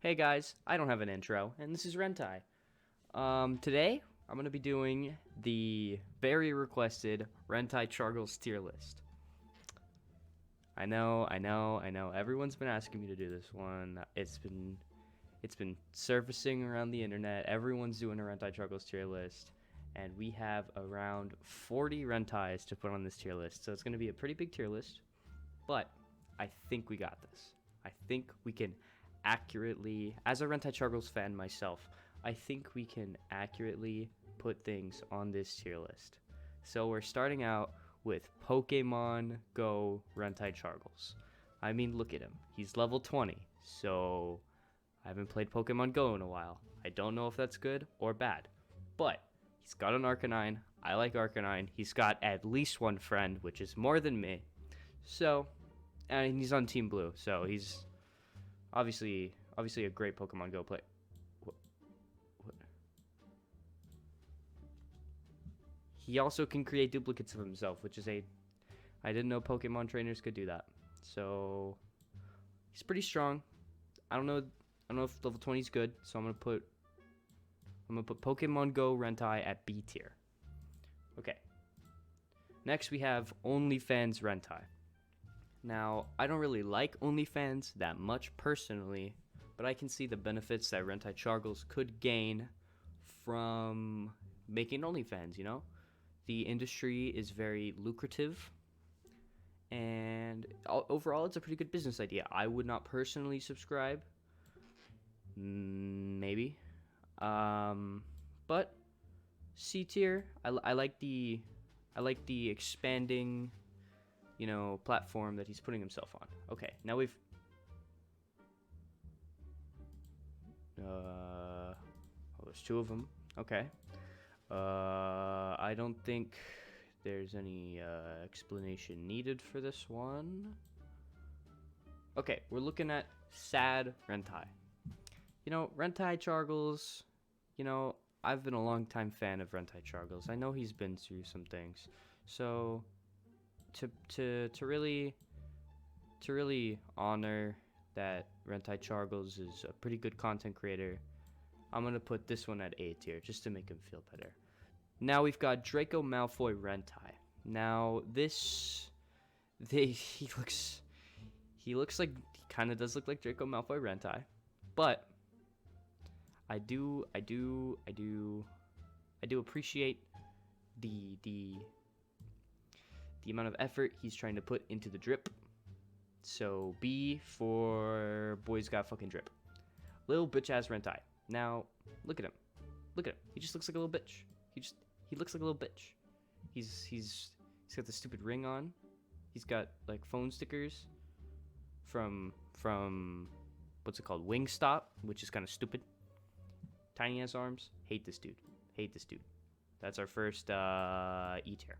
Hey guys, I don't have an intro, and this is Rentai. Today I'm gonna be doing the very requested Rentai Chargles tier list. I know. Everyone's been asking me to do this one. It's been surfacing around the internet. Everyone's doing a Rentai Chargles tier list, and we have around 40 Rentais to put on this tier list. So it's gonna be a pretty big tier list, but I think we got this. I think we can accurately, as a Rentai Chargles fan myself, I think we can accurately put things on this tier list. So we're starting out with Pokemon Go Rentai Chargles. I mean, look at him. He's level 20, so I haven't played Pokemon Go in a while. I don't know if that's good or bad, but he's got an Arcanine. I like Arcanine. He's got at least one friend, which is more than me. So, and he's on Team Blue, so he's obviously a great Pokemon Go play. What? He also can create duplicates of himself, which is I didn't know Pokemon trainers could do that. So he's pretty strong. I don't know if level 20 is good, so I'm gonna put Pokemon Go Rentai at B tier. Okay. Next we have OnlyFans Rentai. Now, I don't really like OnlyFans that much personally, but I can see the benefits that Rentai Chargles could gain from making OnlyFans, you know? The industry is very lucrative, and overall, it's a pretty good business idea. I would not personally subscribe. Maybe. But C tier, I like the expanding, platform that he's putting himself on. Okay, now we've there's two of them. Okay. I don't think there's any explanation needed for this one. Okay, we're looking at Sad Rentai. Rentai Chargles, I've been a long time fan of Rentai Chargles. I know he's been through some things. So to really honor that Rentai Chargles is a pretty good content creator, I'm gonna put this one at A tier just to make him feel better. Now we've got Draco Malfoy Rentai. Now he looks like he kind of does look like Draco Malfoy Rentai, but I do appreciate the amount of effort he's trying to put into the drip. So B for boys got fucking drip. Little bitch ass Rentai. Now look at him. He just looks like a little bitch. He looks like a little bitch. He's got the stupid ring on. He's got like phone stickers from what's it called? Wingstop, which is kind of stupid. Tiny ass arms. Hate this dude. That's our first E tier.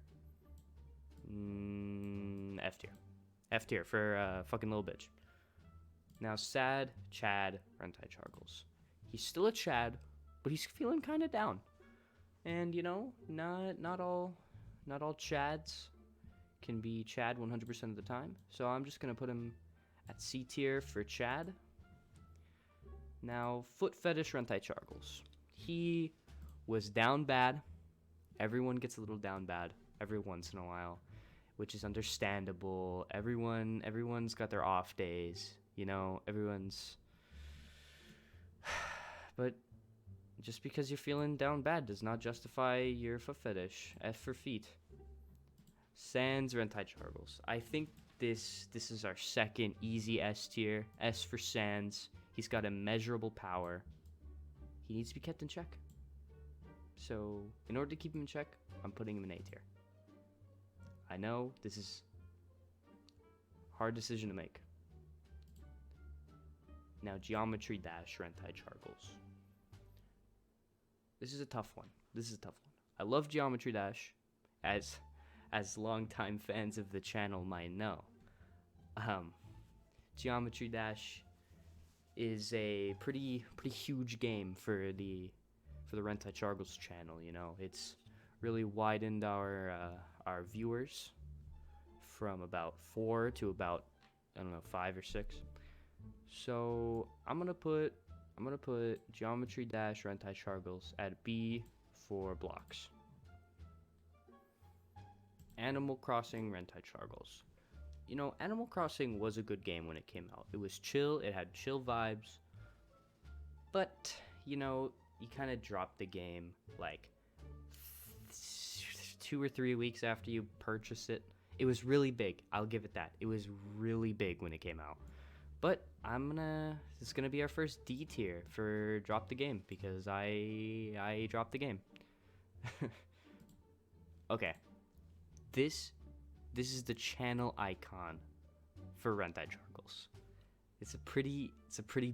F tier for fucking little bitch. Now, Sad Chad Rentai Chargles. He's still a Chad, but he's feeling kind of down. And not all Chads can be Chad 100% of the time. So I'm just gonna put him at C tier for Chad. Now, Foot Fetish Rentai Chargles. He was down bad. Everyone gets a little down bad every once in a while, which is understandable. Everyone's got their off days, everyone's but just because you're feeling down bad does not justify your foot fetish. F for feet. Sans Rentai Chargles. I think this is our second easy S tier. S for Sans. He's got immeasurable power. He needs to be kept in check. So in order to keep him in check, I'm putting him in A tier. I know this is a hard decision to make. Now, Geometry Dash Rentai Chargles. This is a tough one. I love Geometry Dash, as longtime fans of the channel might know. Geometry Dash is a pretty huge game for the Rentai Chargles channel. It's really widened our viewers from about 4 to about 5 or 6. So I'm gonna put I'm gonna put Geometry Dash Rentai Chargles at B for blocks. Animal Crossing Rentai Chargles. You know, Animal Crossing was a good game when it came out. It was chill, it had chill vibes, but, you know, you kind of dropped the game like 2 or 3 weeks after you purchase it. It was really big. I'll give it that. It was really big when it came out. But it's gonna be our first D tier for drop the game because I dropped the game. Okay. This is the channel icon for Rentai Chargles. It's a pretty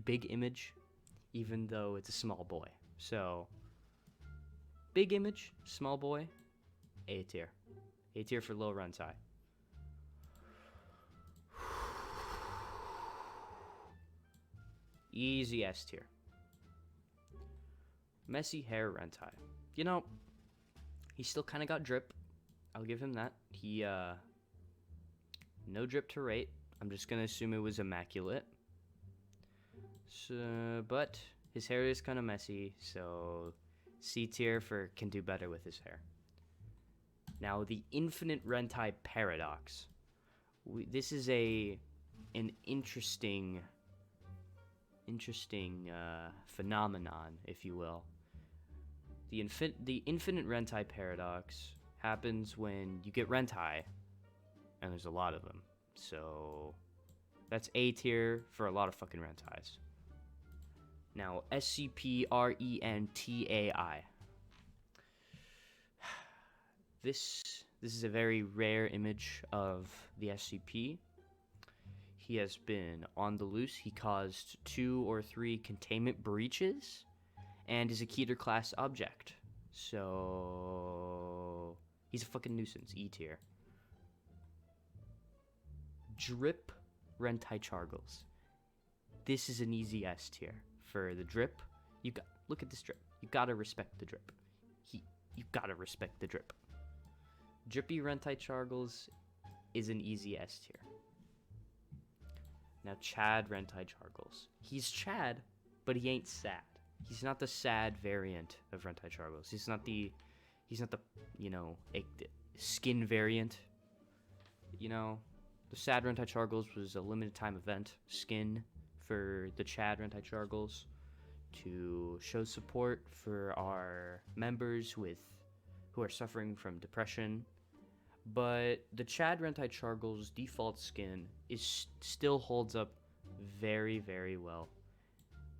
big image, even though it's a small boy. So big image, small boy, A tier. A tier for Lil Rentai. Easy S tier. Messy hair Rentai. You know, he still kind of got drip. I'll give him that. He, no drip to rate. I'm just going to assume it was immaculate. So, but his hair is kind of messy, so C tier for can do better with his hair. Now, the Infinite Rentai Paradox. This is an interesting phenomenon, if you will. The Infinite Rentai Paradox happens when you get Rentai, and there's a lot of them. So that's A tier for a lot of fucking Rentais. Now, SCP-RENTAI. This is a very rare image of the SCP. He has been on the loose. He caused 2 or 3 containment breaches and is a Keter class object. So he's a fucking nuisance. E tier. Drip Rentai Chargles. This is an easy S tier for the drip. Look at this drip. You gotta respect the drip. You gotta respect the drip. Drippy Rentai Chargles is an easy S tier. Now Chad Rentai Chargles. He's Chad, but he ain't sad. He's not the sad variant of Rentai Chargles. He's not the, you know, skin variant. You know, the sad Rentai Chargles was a limited time event skin for the Chad Rentai Chargles to show support for our members who are suffering from depression. But the Chad Rentai Chargles default skin still holds up very, very well,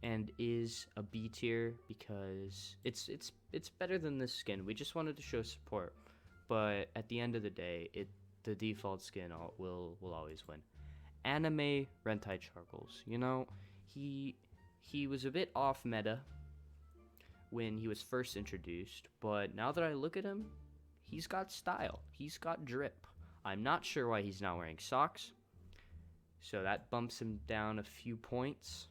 and is a B tier because it's better than this skin. We just wanted to show support, but at the end of the day, the default skin will always win. Anime Rentai Chargles. You know, he was a bit off meta when he was first introduced, but now that I look at him, he's got style. He's got drip. I'm not sure why he's not wearing socks. So that bumps him down a few points.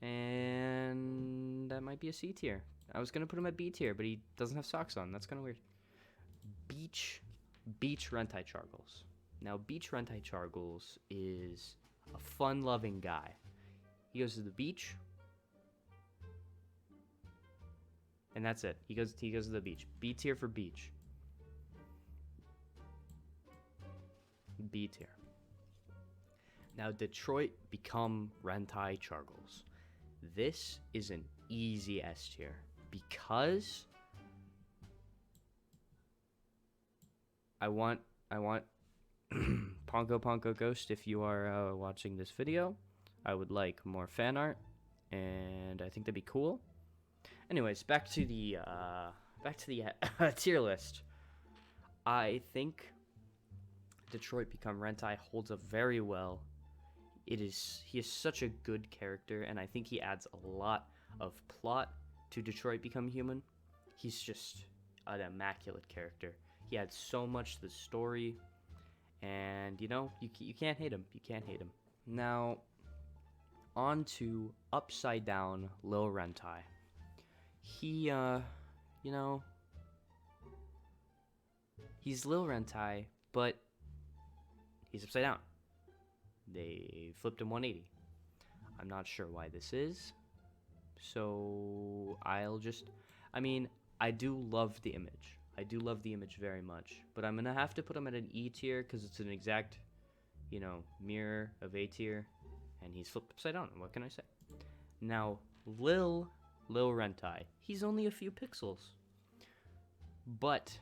And that might be a C tier. I was going to put him at B tier, but he doesn't have socks on. That's kind of weird. Beach Rentai Chargles. Now, Beach Rentai Chargles is a fun-loving guy. He goes to the beach, and that's it. He goes to the beach. B tier for beach. B tier. Now, Detroit Become Rentai Chargles. This is an easy S tier because I want Ponko Ghost, if you are watching this video, I would like more fan art, and I think that'd be cool. Anyways, back to the tier list. I think Detroit Become Rentai holds up very well. He is such a good character, and I think he adds a lot of plot to Detroit Become Human. He's just an immaculate character. He adds so much to the story, and you know, you can't hate him. You can't hate him. Now, on to Upside Down Lil Rentai. He, you know, he's Lil Rentai, but he's upside down. They flipped him 180. I'm not sure why this is. So I mean, I do love the image. I do love the image very much. But I'm going to have to put him at an E tier because it's an exact, mirror of A tier. And he's flipped upside down. What can I say? Now, Lil Rentai. He's only a few pixels. But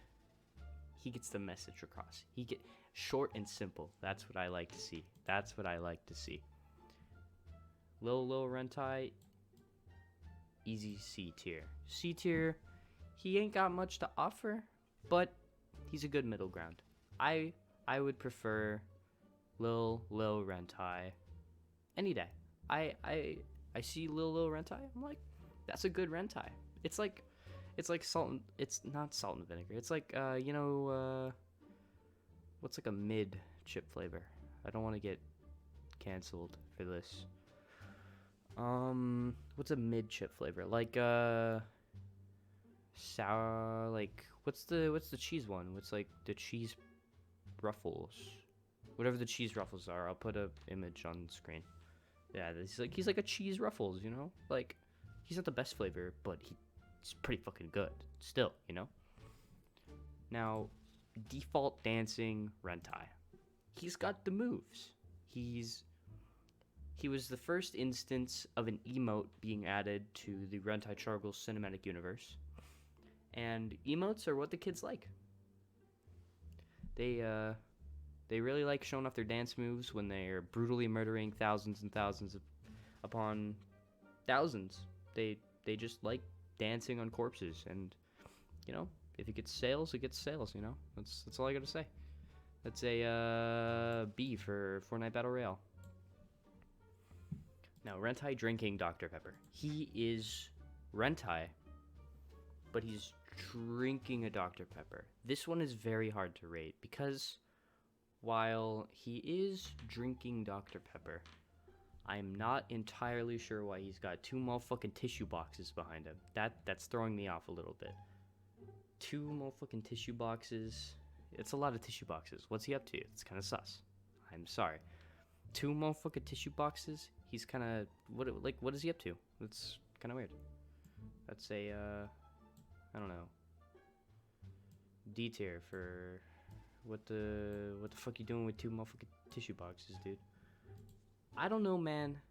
he gets the message across. He get short and simple. That's what I like to see. That's what I like to see. Lil Rentai, easy C tier. C tier, he ain't got much to offer, but he's a good middle ground. I would prefer Lil Rentai any day. I see Lil Rentai. I'm like, that's a good Rentai. It's like salt and, it's not salt and vinegar. It's like what's like a mid chip flavor? I don't want to get canceled for this. What's a mid chip flavor? Like sour, like what's the cheese one? What's like the cheese ruffles? Whatever the cheese ruffles are, I'll put a image on the screen. Yeah, he's like a cheese ruffles, Like he's not the best flavor, but he's pretty fucking good still, Now, default dancing Rentai. He's got the moves. He was the first instance of an emote being added to the Rentai Chargles cinematic universe. And emotes are what the kids like. They really like showing off their dance moves when they're brutally murdering thousands and thousands upon thousands. They just like dancing on corpses, and if it gets sales, it gets sales. That's all I gotta say. That's a B for Fortnite Battle Royale. Now, Rentai drinking Dr. Pepper. He is Rentai, but he's drinking a Dr. Pepper. This one is very hard to rate because while he is drinking Dr. Pepper, I'm not entirely sure why he's got 2 motherfucking tissue boxes behind him. That's throwing me off a little bit. 2 motherfucking tissue boxes. It's a lot of tissue boxes. What's he up to? It's kind of sus. I'm sorry. 2 motherfucking tissue boxes. He's kind of what is he up to? That's kind of weird. That's a I don't know. D tier for what the fuck you doing with 2 motherfucking tissue boxes, dude? I don't know, man.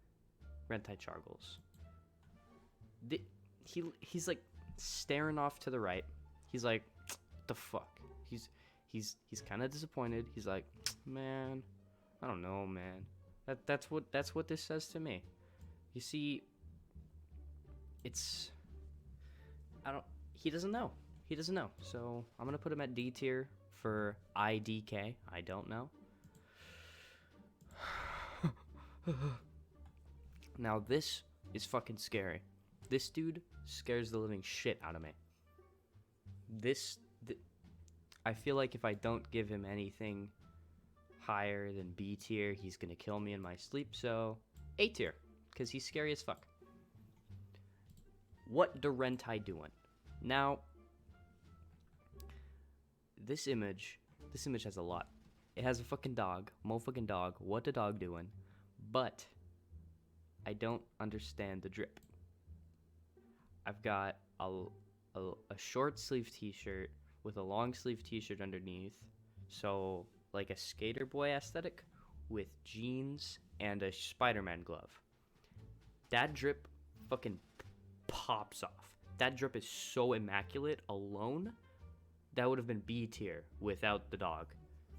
Rentai Chargles. He's like staring off to the right. He's like, the fuck. He's kind of disappointed. He's like, man, I don't know, man. That's what this says to me. You see, he doesn't know. He doesn't know. So I'm gonna put him at D tier for IDK. I don't know. Now this is fucking scary. This dude scares the living shit out of me. I feel like if I don't give him anything higher than B tier, he's gonna kill me in my sleep. So A tier, because he's scary as fuck. What the Rentai doing? Now, this image has a lot. It has a fucking dog, motherfucking dog. What the dog doing? But I don't understand the drip. I've got a short sleeve t-shirt with a long sleeve t-shirt underneath. So like a skater boy aesthetic with jeans and a Spider-Man glove. That drip fucking pops off. That drip is so immaculate alone. That would have been B tier without the dog.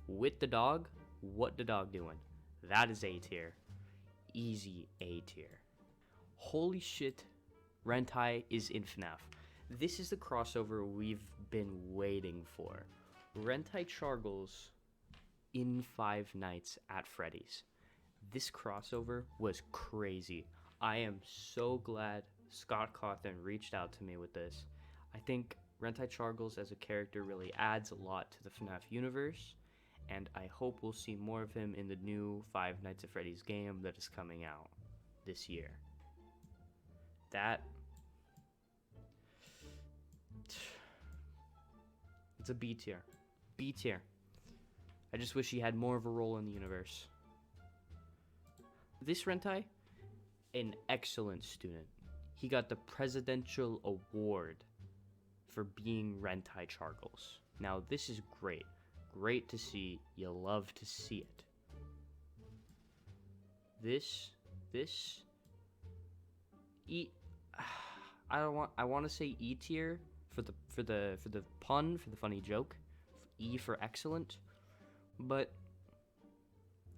With the dog, what the dog doing? That is A tier. Easy A tier. Holy shit, Rentai is in FNAF. This is the crossover we've been waiting for. Rentai Chargles in Five Nights at Freddy's. This crossover was crazy. I am so glad Scott Cawthon reached out to me with this. I think Rentai Chargles as a character really adds a lot to the FNAF universe, and I hope we'll see more of him in the new Five Nights at Freddy's game that is coming out this year. It's a B tier. B tier. I just wish he had more of a role in the universe. This Rentai, an excellent student. He got the Presidential Award for being Rentai Chargles. Now, this is great. Great to see. You love to see it. This, E, I want to say E tier for the pun, for the funny joke. E for excellent, but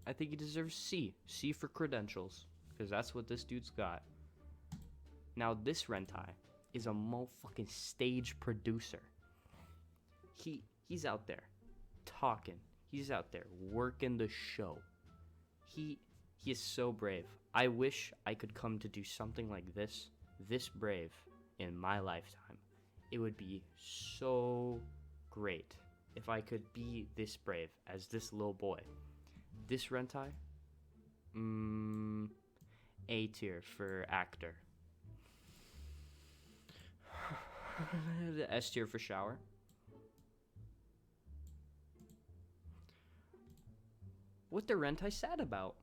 I think he deserves C. C for credentials, because that's what this dude's got. Now, this Rentai is a motherfucking stage producer. He's out there talking. He's out there working the show. He is so brave. I wish I could come to do something like this brave in my lifetime. It would be so great if I could be this brave as this little boy. This Rentai, A tier for actor. The S tier for shower. What the Rentai sad about?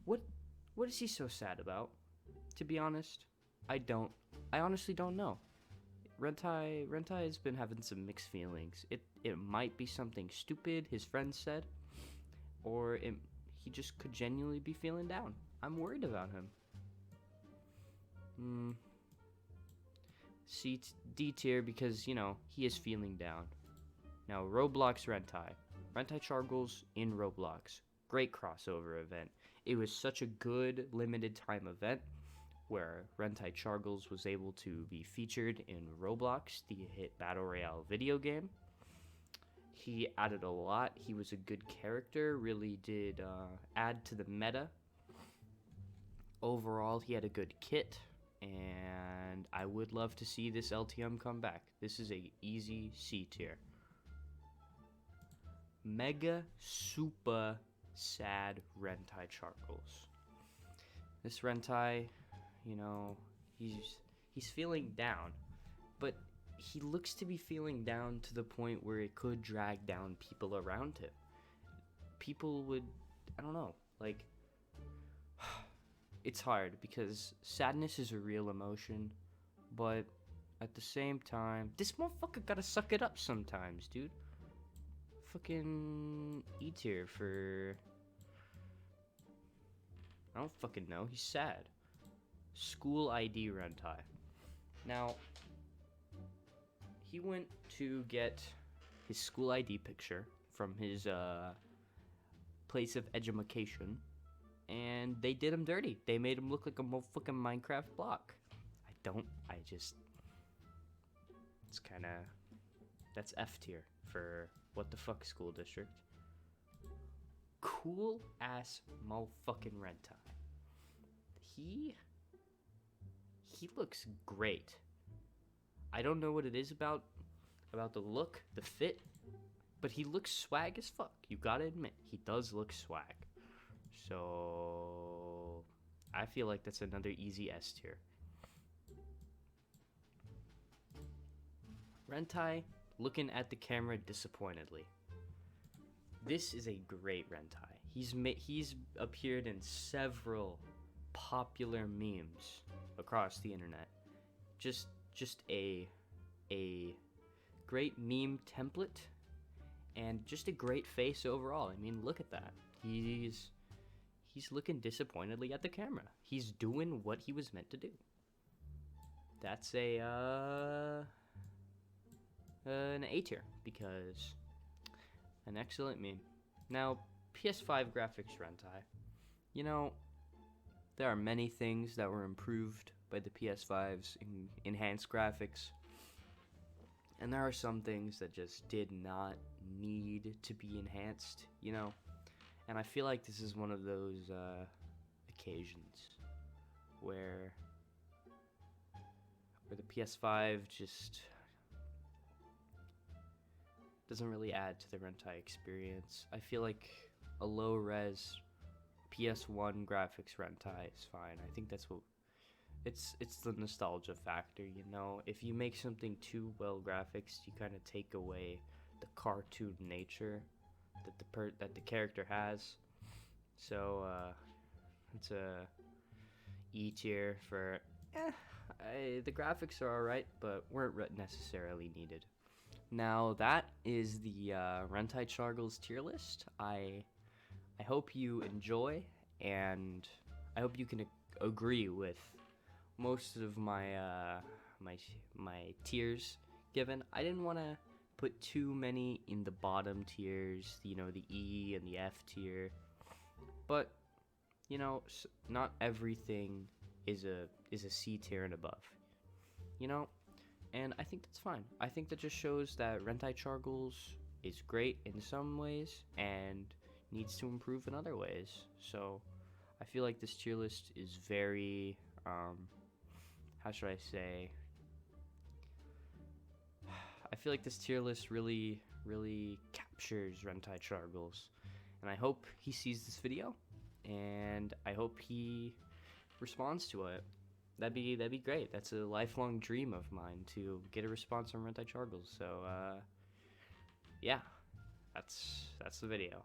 What is he so sad about? To be honest, I honestly don't know. Rentai has been having some mixed feelings. It might be something stupid his friends said, or he just could genuinely be feeling down. I'm worried about him. D tier because, he is feeling down. Now, Roblox Rentai. Rentai Chargles in Roblox. Great crossover event. It was such a good limited time event where Rentai Chargles was able to be featured in Roblox, the hit Battle Royale video game. He added a lot. He was a good character, really did add to the meta. Overall, he had a good kit, and I would love to see this LTM come back. This is a easy C tier. Mega super sad Rentai Chargles. This Rentai, he's feeling down, but he looks to be feeling down to the point where it could drag down people around him. People would, I don't know, it's hard because sadness is a real emotion, but at the same time, this motherfucker gotta suck it up sometimes, dude. Fucking E tier for, I don't fucking know, he's sad. School ID Rentai. Now, he went to get his school ID picture from his place of education, and they did him dirty. They made him look like a motherfucking Minecraft block. It's kind of, that's F tier for what the fuck school district. Cool ass motherfucking Rentai. He looks great. I don't know what it is about the look, the fit, but he looks swag as fuck. You gotta admit, he does look swag. So I feel like that's another easy S tier. Rentai looking at the camera disappointedly. This is a great Rentai. He's appeared in several popular memes across the internet. Just a great meme template and just a great face overall. I mean, look at that. He's looking disappointedly at the camera. He's doing what he was meant to do. That's an A tier because an excellent meme. Now, PS5 graphics Rentai. There are many things that were improved by the PS5's enhanced graphics, and there are some things that just did not need to be enhanced, and I feel like this is one of those occasions where the PS5 just doesn't really add to the Rentai experience. I feel like a low-res PS1 graphics Rentai is fine. I think that's what it's the nostalgia factor, If you make something too well graphics, you kind of take away the cartoon nature that the character has. So it's a E tier for, the graphics are alright, but weren't necessarily needed. Now that is the Rentai Chargles tier list. I hope you enjoy, and I hope you can agree with most of my my tiers given. I didn't want to put too many in the bottom tiers, you know, the E and the F tier, but you know, not everything is a C tier and above, you know, and I think that's fine. I think that just shows that Rentai Chargles is great in some ways and needs to improve in other ways. So I feel like this tier list is very, how should I say? I feel like this tier list really captures Rentai Chargles, and I hope he sees this video, and I hope he responds to it. That'd be great. That's a lifelong dream of mine, to get a response from Rentai Chargles. So yeah, that's the video.